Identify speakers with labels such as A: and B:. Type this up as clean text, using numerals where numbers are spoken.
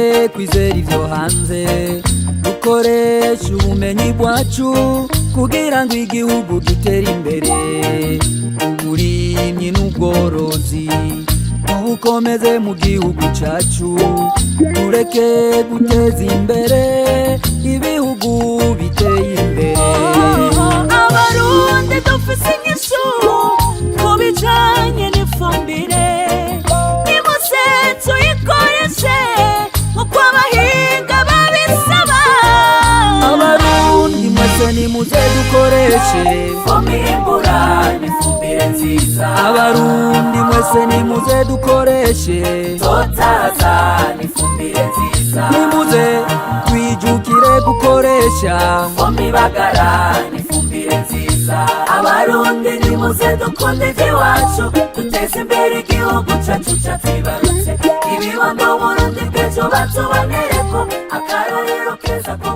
A: tureke kwizera ivyo hanze, dukoreshe ubumenyi bwacu kugira ngo igihugu gitere imbere. Uburimyi n'ubworozi tubukomeze mu gihugu cacu, tureke guteza imbere ibihugu biteye imbere.
B: Abarundi dufise inyishu ku bijanye n'ifumbire, nimuze tuyikoreshe uko abahinga babisaba.
A: Abarundi mwese nimuze dukoreshe
B: ifumbire imbura n'ifumbire nziza.
A: Abarundi mwese nimuze dukoreshe
B: Totaza n'ifumbire nziza.
A: nimuze twijukire gukoresha
B: Ibagara n'ifumbire nziza. Abarundi nimuze dukunde ivy'iwacu, duteze imbere igihugu cacu catwibarutse. Ibibondo Burundi bw'ejo batubonereko akarorero keza ko